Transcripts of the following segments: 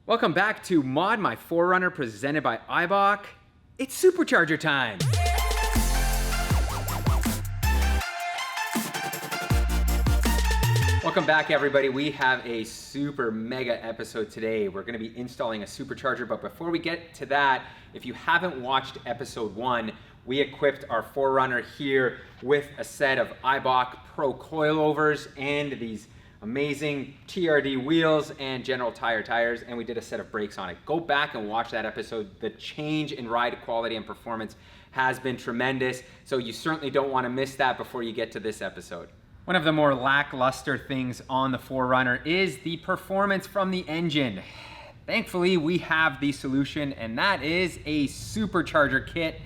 Welcome back to Mod, my 4Runner presented by iBach. It's supercharger time. Welcome back, everybody. We have a super mega episode today. We're going to be installing a supercharger, but before we get to that, if you haven't watched episode 1, we equipped our 4Runner here with a set of iBach Pro coilovers and these amazing TRD wheels and General Tire tires, and we did a set of brakes on it. Go back and watch that episode. The change in ride quality and performance has been tremendous, so you certainly don't want to miss that before you get to this episode. One of the more lackluster things on the 4Runner is the performance from the engine. Thankfully, we have the solution, and that is a supercharger kit.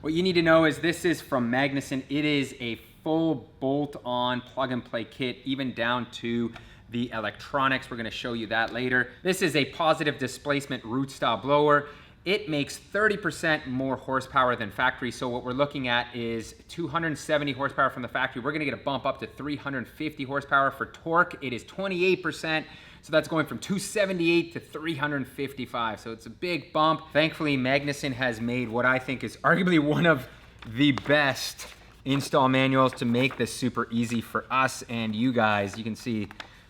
What you need to know is this is from Magnuson. It is a full bolt-on plug-and-play kit, even down to the electronics. We're going to show you that later. This is a positive displacement root style blower. It makes 30% more horsepower than factory. So what we're looking at is 270 horsepower from the factory. We're going to get a bump up to 350 horsepower. For torque, it is 28%. So that's going from 278 to 355. So it's a big bump. Thankfully, Magnuson has made what I think is arguably one of the best install manuals to make this super easy for us and you guys. You can see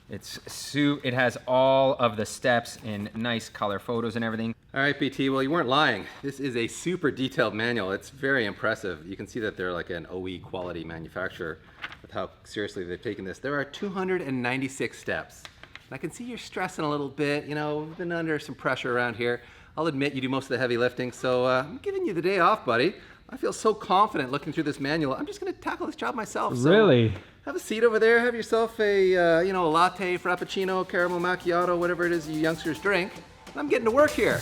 it has all of the steps in nice color photos and everything. All right, BT, well, you weren't lying. This is a super detailed manual. It's very impressive. You can see that they're like an OE quality manufacturer with how seriously they've taken this. There are 296 steps. And I can see you're stressing a little bit. You know, we've been under some pressure around here. I'll admit you do most of the heavy lifting, so I'm giving you the day off, buddy. I feel so confident looking through this manual. I'm just going to tackle this job myself. So really? Have a seat over there. Have yourself a a latte, frappuccino, caramel macchiato, whatever it is you youngsters drink. And I'm getting to work here.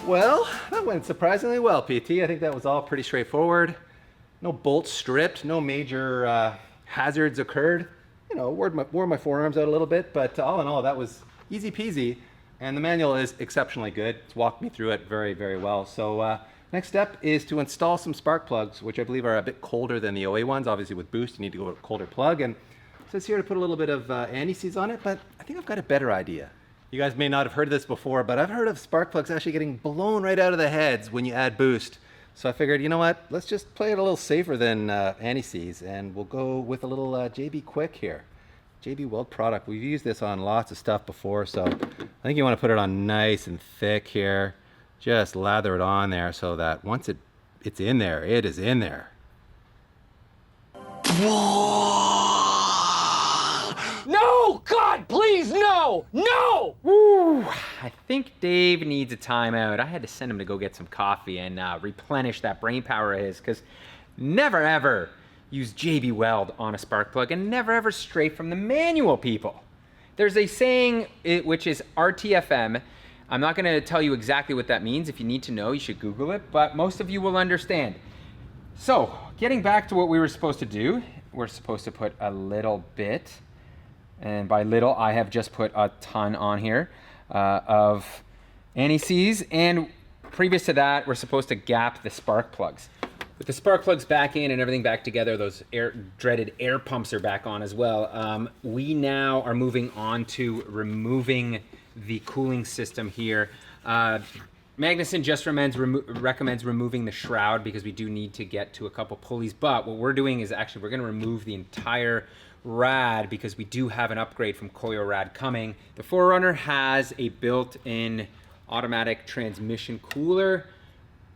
Well, that went surprisingly well, PT. I think that was all pretty straightforward. No bolts stripped, no major hazards occurred. You know, wore my forearms out a little bit, but all in all, that was easy peasy. And the manual is exceptionally good. It's walked me through it very, very well. So next step is to install some spark plugs, which I believe are a bit colder than the OA ones. Obviously with boost, you need to go with a colder plug. And it says here to put a little bit of anti-seize on it, but I think I've got a better idea. You guys may not have heard of this before, but I've heard of spark plugs actually getting blown right out of the heads when you add boost. So I figured, you know what, let's just play it a little safer than anti-seize, and we'll go with a little JB Quick here. JB Weld product. We've used this on lots of stuff before, so I think you want to put it on nice and thick here. Just lather it on there so that once it's in there, it is in there. No! God, please, no! No! Woo! I think Dave needs a timeout. I had to send him to go get some coffee and replenish that brain power of his, because never ever use JB Weld on a spark plug, and never ever stray from the manual, people. There's a saying which is RTFM. I'm not going to tell you exactly what that means. If you need to know, you should Google it, but most of you will understand. So, getting back to what we were supposed to do, we're supposed to put a little bit, and by little, I have just put a ton on here of anti-seize, and previous to that, we're supposed to gap the spark plugs. With the spark plugs back in and everything back together, those dreaded air pumps are back on as well. We now are moving on to removing the cooling system here. Magnuson just recommends removing the shroud because we do need to get to a couple pulleys, but what we're doing is actually we're going to remove the entire rad because we do have an upgrade from Koyo Rad coming. The 4Runner has a built-in automatic transmission cooler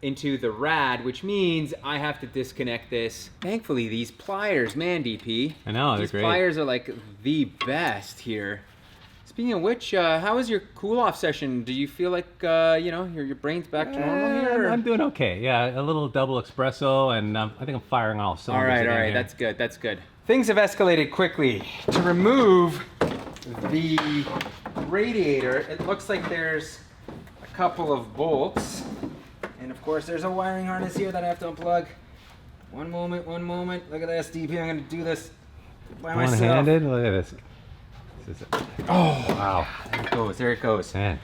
into the rad, which means I have to disconnect this. Thankfully, these pliers, man, DP. I know, they're these great. pliers are like the best here. Speaking of which, how was your cool-off session? Do you feel like, you know, your brain's back to normal here? I'm doing okay. Yeah, a little double espresso, and I think I'm firing all cylinders. All right, here. that's good, that's good. Things have escalated quickly. To remove the radiator, it looks like there's a couple of bolts. And of course, there's a wiring harness here that I have to unplug. One moment, look at this, DP, I'm gonna do this by myself. One-handed, look at this. This is it. Oh, Wow. there it goes. Man.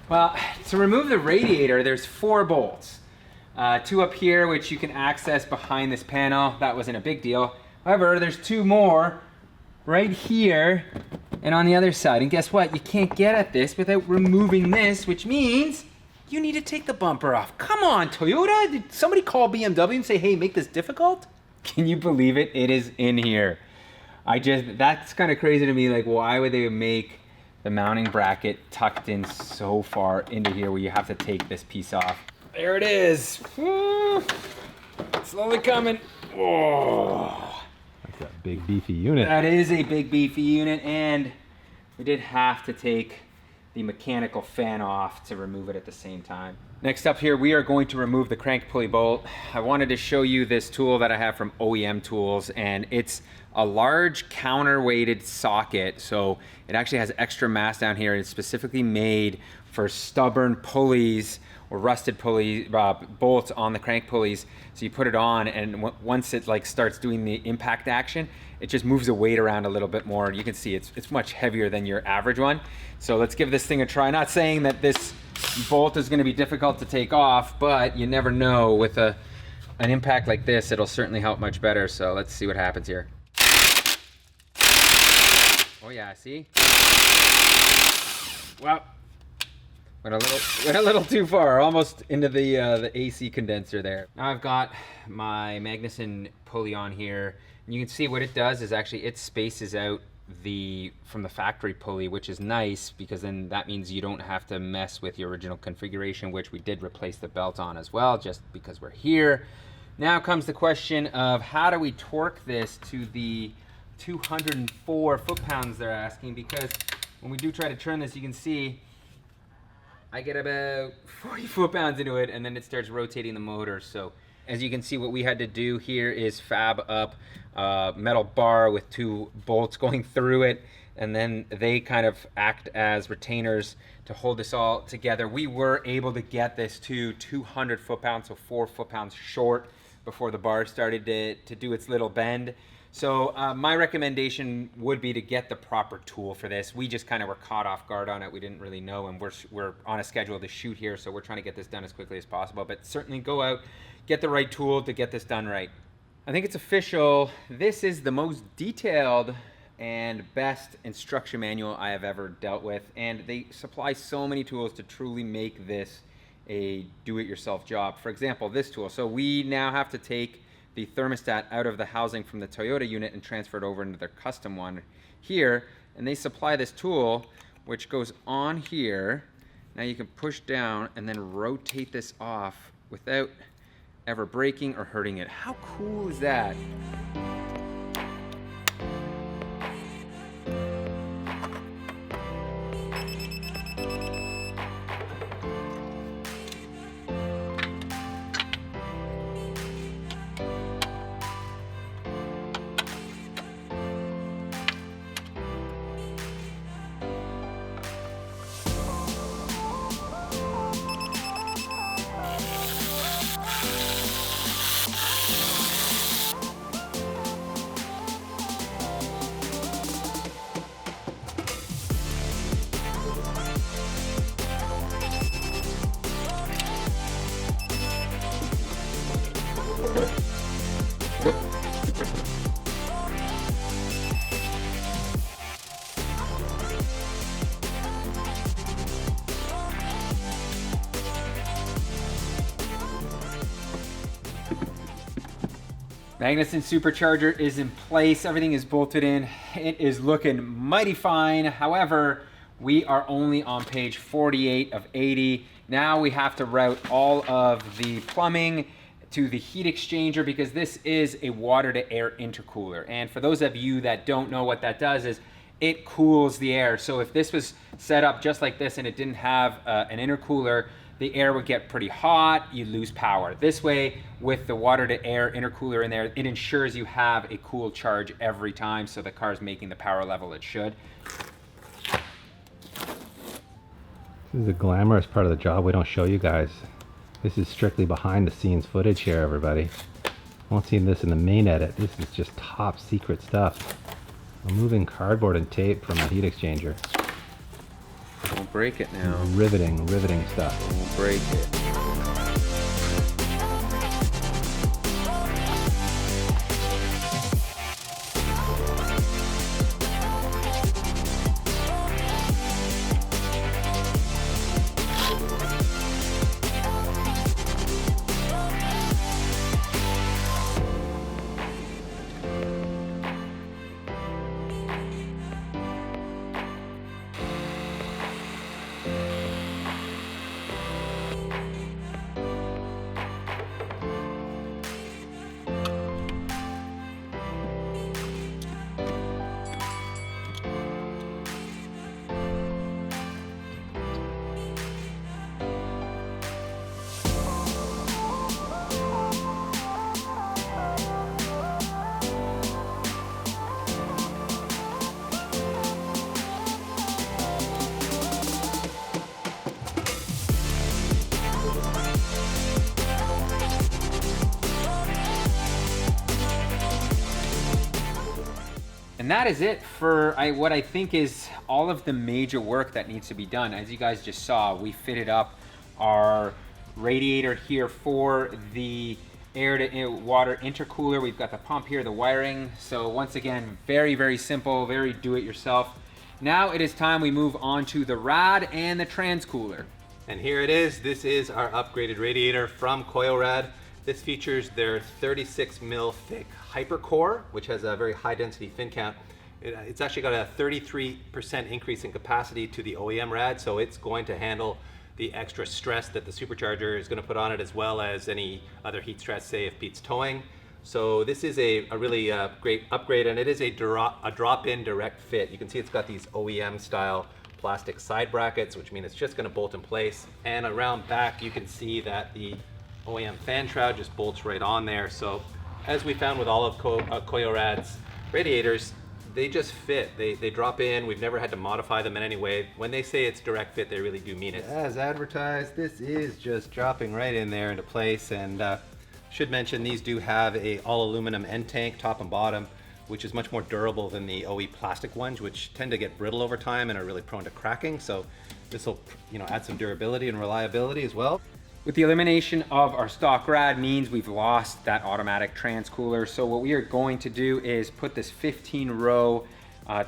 Well, to remove the radiator, there's 4 bolts. 2 up here, which you can access behind this panel. That wasn't a big deal. However, there's 2 more right here and on the other side. And guess what? You can't get at this without removing this, which means you need to take the bumper off. Come on, Toyota. Did somebody call BMW and say, hey, make this difficult? Can you believe it? It is in here. That's kind of crazy to me. Like, why would they make the mounting bracket tucked in so far into here where you have to take this piece off? There it is. Woo. Slowly coming. Whoa. That's a big beefy unit. That is a big beefy unit, and we did have to take the mechanical fan off to remove it at the same time. Next up here, we are going to remove the crank pulley bolt. I wanted to show you this tool that I have from OEM Tools, and it's a large counterweighted socket. So it actually has extra mass down here. It's specifically made for stubborn pulleys or rusted pulley bolts on the crank pulleys. So you put it on, and once it like starts doing the impact action, it just moves the weight around a little bit more. You can see it's much heavier than your average one. So let's give this thing a try. Not saying that this bolt is going to be difficult to take off, but you never know. With an impact like this, it'll certainly help much better. So let's see what happens here. Oh yeah, see? Well, went a little too far, almost into the AC condenser there. Now I've got my magnuson pulley on here, and you can see what it does is actually it spaces out from the factory pulley, which is nice because then that means you don't have to mess with your original configuration, which we did replace the belt on as well, just because we're here. Now comes the question of how do we torque this to the 204 foot-pounds they're asking, because when we do try to turn this, you can see I get about 40 foot-pounds into it, and then it starts rotating the motor. So as you can see, what we had to do here is fab up a metal bar with 2 bolts going through it, and then they kind of act as retainers to hold this all together. We were able to get this to 200 foot-pounds, so 4 foot-pounds short before the bar started to do its little bend. So my recommendation would be to get the proper tool for this. We just kind of were caught off guard on it. We didn't really know, and we're on a schedule to shoot here, so we're trying to get this done as quickly as possible. But certainly go out, get the right tool to get this done right. I think it's official. This is the most detailed and best instruction manual I have ever dealt with, and they supply so many tools to truly make this a do-it-yourself job. For example, this tool. So we now have to take the thermostat out of the housing from the Toyota unit and transfer it over into their custom one here, and they supply this tool which goes on here. Now you can push down and then rotate this off without ever breaking or hurting it. How cool is that? Magnuson supercharger is in place. Everything is bolted in. It is looking mighty fine. However, we are only on page 48 of 80. Now we have to route all of the plumbing to the heat exchanger because this is a water to air intercooler. And for those of you that don't know what that does is it cools the air. So if this was set up just like this and it didn't have an intercooler, the air would get pretty hot, you lose power. This way, with the water to air intercooler in there, it ensures you have a cool charge every time so the car's making the power level it should. This is a glamorous part of the job we don't show you guys. This is strictly behind the scenes footage here, everybody. Won't see this in the main edit. This is just top secret stuff. Removing cardboard and tape from a heat exchanger. Don't break it now. Riveting stuff. Don't break it. And that is it for what I think is all of the major work that needs to be done. As you guys just saw, we fitted up our radiator here for the air to water intercooler. We've got the pump here, the wiring. So once again, very, very simple, very do-it-yourself. Now it is time we move on to the rad and the transcooler. And here it is. This is our upgraded radiator from Coilrad. This features their 36 mil thick hypercore, which has a very high density fin count. It's actually got a 33% increase in capacity to the OEM rad, so it's going to handle the extra stress that the supercharger is going to put on it, as well as any other heat stress, say if Pete's towing. So this is a really great upgrade, and it is a drop-in direct fit. You can see it's got these OEM style plastic side brackets, which mean it's just going to bolt in place. And around back, you can see that the OEM fan shroud just bolts right on there. So as we found with all of Coilrad's radiators, they just fit. They drop in. We've never had to modify them in any way. When they say it's direct fit, they really do mean it. As advertised, this is just dropping right in there into place. And should mention, these do have a all aluminum end tank, top and bottom, which is much more durable than the OE plastic ones, which tend to get brittle over time and are really prone to cracking. So this will, add some durability and reliability as well. With the elimination of our stock rad means we've lost that automatic transcooler. So what we are going to do is put this 15-row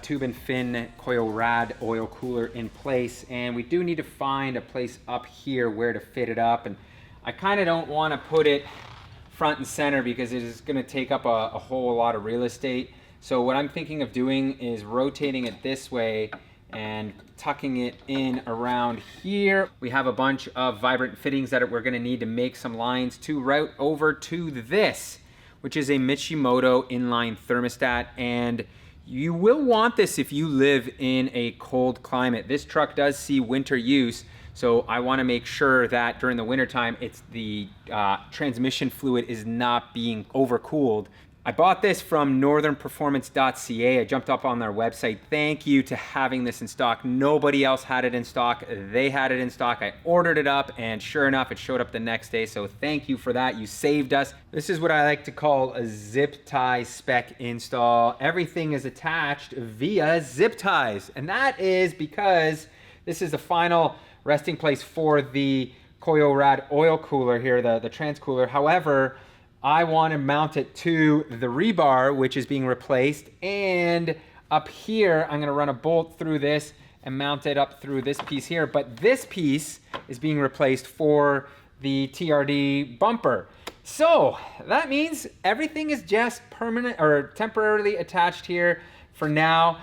tube and fin Coilrad oil cooler in place. And we do need to find a place up here where to fit it up. And I kind of don't want to put it front and center because it is going to take up a whole lot of real estate. So what I'm thinking of doing is rotating it this way and tucking it in around here. We have a bunch of vibrant fittings that we're gonna need to make some lines to route over to this, which is a Michimoto inline thermostat. And you will want this if you live in a cold climate. This truck does see winter use, so I wanna make sure that during the winter time, the transmission fluid is not being overcooled. I bought this from northernperformance.ca. I jumped up on their website. Thank you to having this in stock. Nobody else had it in stock. They had it in stock. I ordered it up, and sure enough, it showed up the next day. So thank you for that. You saved us. This is what I like to call a zip tie spec install. Everything is attached via zip ties. And that is because this is the final resting place for the Coilrad oil cooler here, the transcooler. However, I want to mount it to the rebar, which is being replaced. And up here, I'm going to run a bolt through this and mount it up through this piece here. But this piece is being replaced for the TRD bumper. So that means everything is just permanent or temporarily attached here for now.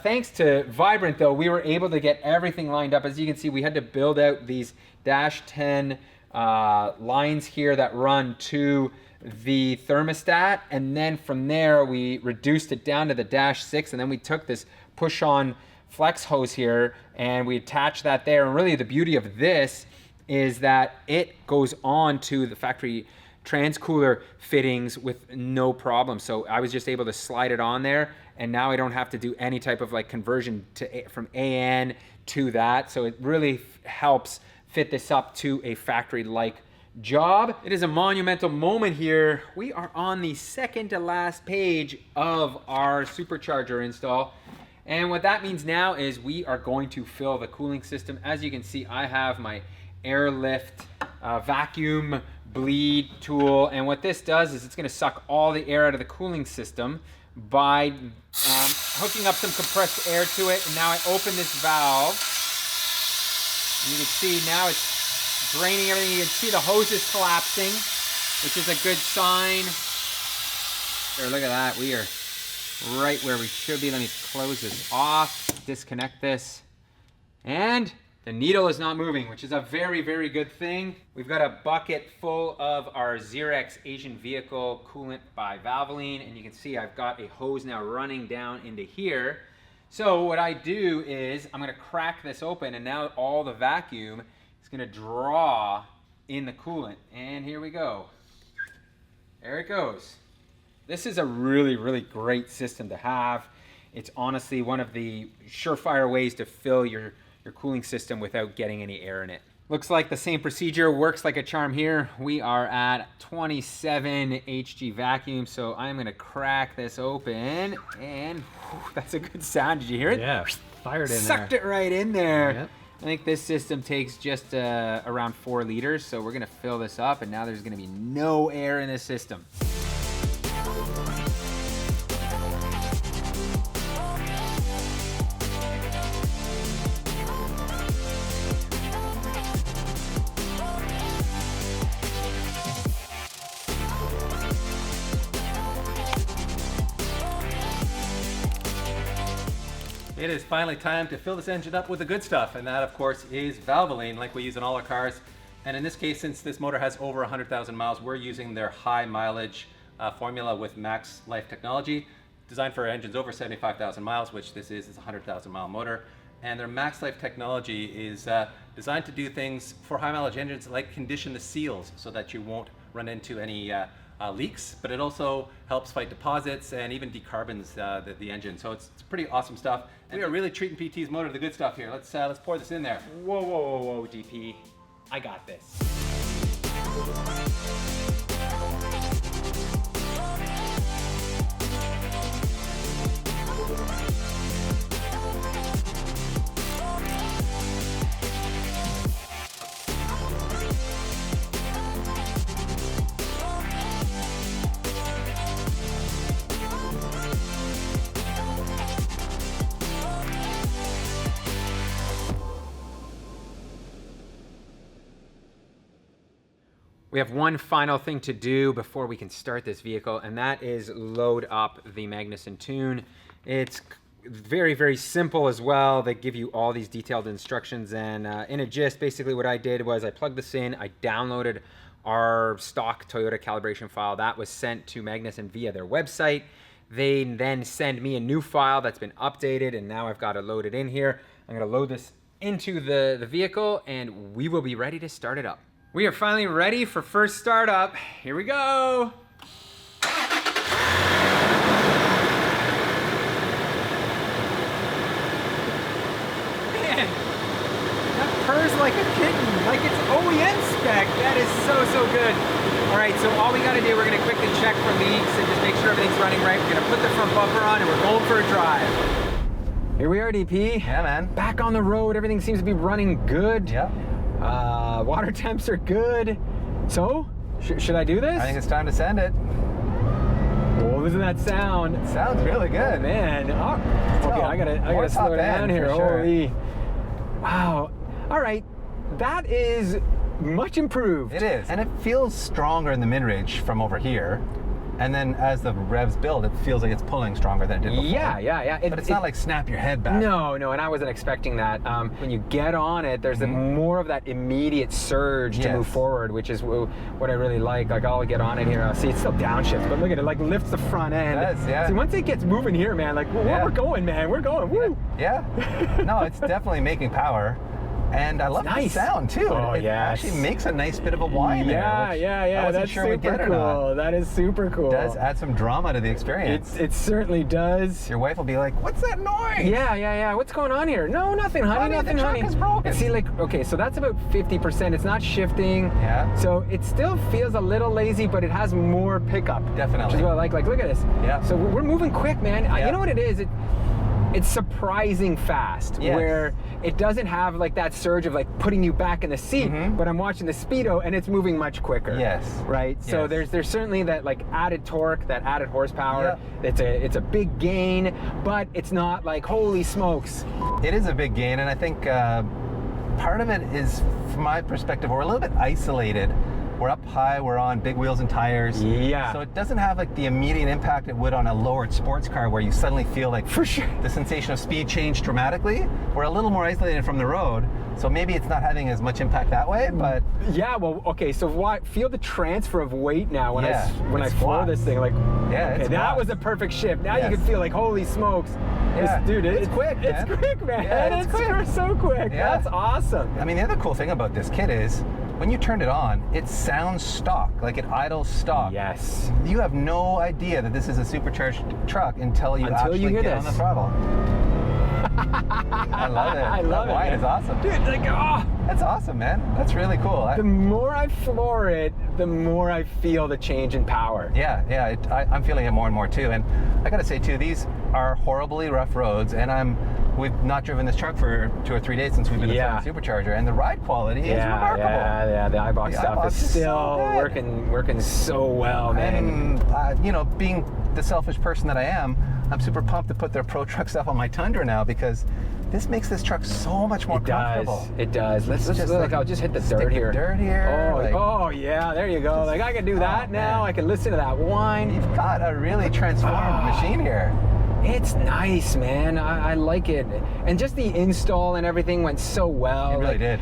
Thanks to Vibrant though, we were able to get everything lined up. As you can see, we had to build out these dash 10 lines here that run to the thermostat, and then from there we reduced it down to the dash 6, and then we took this push on flex hose here and we attached that there. And really the beauty of this is that it goes on to the factory transcooler fittings with no problem. So I was just able to slide it on there, and now I don't have to do any type of like conversion from AN to that. So it really helps fit this up to a factory-like job. It is a monumental moment here. We are on the second to last page of our supercharger install. And what that means now is we are going to fill the cooling system. As you can see, I have my airlift vacuum bleed tool. And what this does is it's gonna suck all the air out of the cooling system by hooking up some compressed air to it. And now I open this valve. You can see now it's draining everything. You can see the hose is collapsing, which is a good sign. There, look at that. We are right where we should be. Let me close this off, disconnect this. And the needle is not moving, which is a very, very good thing. We've got a bucket full of our Xerox Asian Vehicle coolant by Valvoline. And you can see I've got a hose now running down into here. So what I do is I'm gonna crack this open, and now all the vacuum is gonna draw in the coolant. And here we go. There it goes. This is a really, really great system to have. It's honestly one of the surefire ways to fill your cooling system without getting any air in it. Looks like the same procedure works like a charm here. We are at 27 HG vacuum, so I'm gonna crack this open, and whew, that's a good sound. Did you hear it? Yeah, fired in there. Sucked it right in there. Yep. I think this system takes just around 4 liters, so we're gonna fill this up, and now there's gonna be no air in this system. It is finally time to fill this engine up with the good stuff, and that of course is Valvoline, like we use in all our cars. And in this case, since this motor has over 100,000 miles, we're using their high mileage formula with max life technology, designed for engines over 75,000 miles, which this is a 100,000 mile motor. And their max life technology is designed to do things for high mileage engines like condition the seals so that you won't run into any leaks, but it also helps fight deposits and even decarbons the engine. So it's pretty awesome stuff. And we are really treating PT's motor to the good stuff here. Let's pour this in there. Whoa, whoa, whoa, whoa, DP. I got this. We have one final thing to do before we can start this vehicle, and that is load up the Magnuson tune. It's very, very simple as well. They give you all these detailed instructions, and in a gist, basically what I did was I plugged this in, I downloaded our stock Toyota calibration file. That was sent to Magnuson via their website. They then send me a new file that's been updated, and now I've got to load it in here. I'm gonna load this into the vehicle, and we will be ready to start it up. We are finally ready for first startup. Here we go. Man, that purrs like a kitten, like it's OEM spec. That is so, so good. All right, so all we gotta do, we're gonna quickly check for leaks and just make sure everything's running right. We're gonna put the front bumper on and we're going for a drive. Here we are, DP. Yeah, man. Back on the road, everything seems to be running good. Yeah. Water temps are good. So, should I do this? I think it's time to send it. Oh, listen to that sound. It sounds really good. Man, okay, I gotta slow down here. Sure. Holy, wow. All right, that is much improved. It is. And it feels stronger in the mid-range from over here. And then as the revs build, it feels like it's pulling stronger than it did before. Yeah. But it's not like snap your head back. No, and I wasn't expecting that. When you get on it, there's more of that immediate surge to move forward, which is what I really like. Like, I'll get on it here. I'll see it's still downshifts, but look at it, like lifts the front end. It does, yeah. See, once it gets moving here, man, like we're going, man. We're going. Woo! Yeah. No, it's definitely making power. And I love the sound too. Oh, it actually makes a nice bit of a whine there. Yeah. I wasn't That's sure we'd get super it or not. cool. That is super cool. It does add some drama to the experience. It certainly does. Your wife will be like, "What's that noise?" Yeah. What's going on here? No, nothing, honey. Nothing, the honey. truck is broken. And see, like, okay, so that's about 50%. It's not shifting. Yeah. So it still feels a little lazy, but it has more pickup. Definitely. Which is what I like. Like, look at this. Yeah. So we're moving quick, man. Yeah. You know what it is? It's surprising fast, where it doesn't have like that surge of like putting you back in the seat, but I'm watching the speedo and it's moving much quicker. Yes. Right. So there's certainly that like added torque, that added horsepower. It's a big gain, but it's not like holy smokes. It is a big gain, and I think part of it is, from my perspective, we're a little bit isolated. We're up high, we're on big wheels and tires. Yeah. So it doesn't have like the immediate impact it would on a lowered sports car where you suddenly feel like for sure the sensation of speed change dramatically. We're a little more isolated from the road. So maybe it's not having as much impact that way, but yeah, well, okay, so feel the transfer of weight now when I floor this thing, like, okay, that was a perfect shift. Now you can feel like, holy smokes, dude, it's quick, man. It's quick, man. Yeah, it's quick. So quick. Yeah. That's awesome. I mean, the other cool thing about this kit is when you turn it on, it sounds stock, like it idles stock. Yes. You have no idea that this is a supercharged truck until you actually get on the throttle. I love it. I love it. Whine is awesome. Dude, like, that's awesome, man. That's really cool. The more I floor it, the more I feel the change in power. Yeah. I'm feeling it more and more too. And I gotta say too, these are horribly rough roads, and we've not driven this truck for 2 or 3 days since we've been installing the supercharger, and the ride quality is remarkable. Yeah. The iBox stuff is still working so well, man. And being the selfish person that I am, I'm super pumped to put their Pro Truck stuff on my Tundra now, because this makes this truck so much more comfortable. It does. Let's just look. I'll just hit the dirt here. Oh, yeah. There you go. Like, I can do that now. I can listen to that whine. You've got a really transformed machine here. It's nice, man. I like it. And just the install and everything went so well. It really did.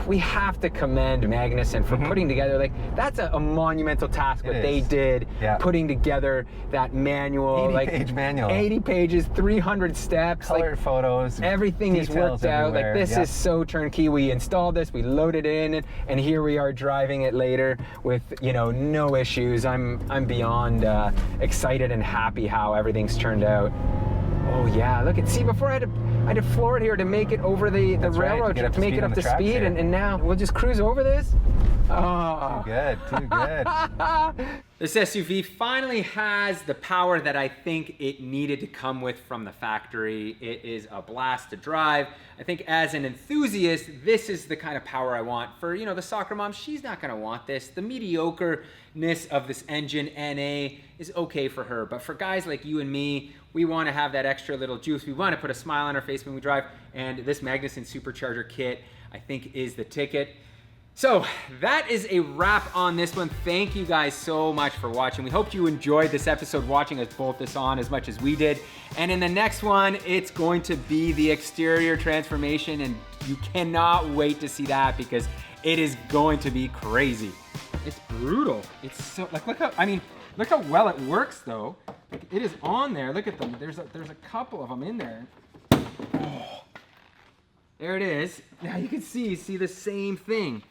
We have to commend Magnuson for putting together, like, that's a monumental task what they did, putting together that manual. 80-page manual. 80 pages, 300 steps. Colored photos. Everything is worked out. Everywhere. Like, this is so turnkey. We installed this, we loaded it in, and here we are driving it later with, no issues. I'm beyond excited and happy how everything's turned out. Oh yeah, look at, see, before I had to floor it here to make it over the railroad, to make it up to speed, and now we'll just cruise over this. Oh. Too good. This SUV finally has the power that I think it needed to come with from the factory. It is a blast to drive. I think as an enthusiast, this is the kind of power I want. For, the soccer mom, she's not gonna want this. The mediocreness of this engine, NA, is okay for her. But for guys like you and me, we wanna have that extra little juice. We wanna put a smile on our face when we drive. And this Magnuson supercharger kit, I think, is the ticket. So that is a wrap on this one. Thank you guys so much for watching. We hope you enjoyed this episode, watching us bolt this on as much as we did. And in the next one, it's going to be the exterior transformation, and you cannot wait to see that, because it is going to be crazy. It's brutal. It's so, like, look how well it works though. Like, it is on there. Look at them. There's a couple of them in there. Oh. There it is. Now you can see the same thing.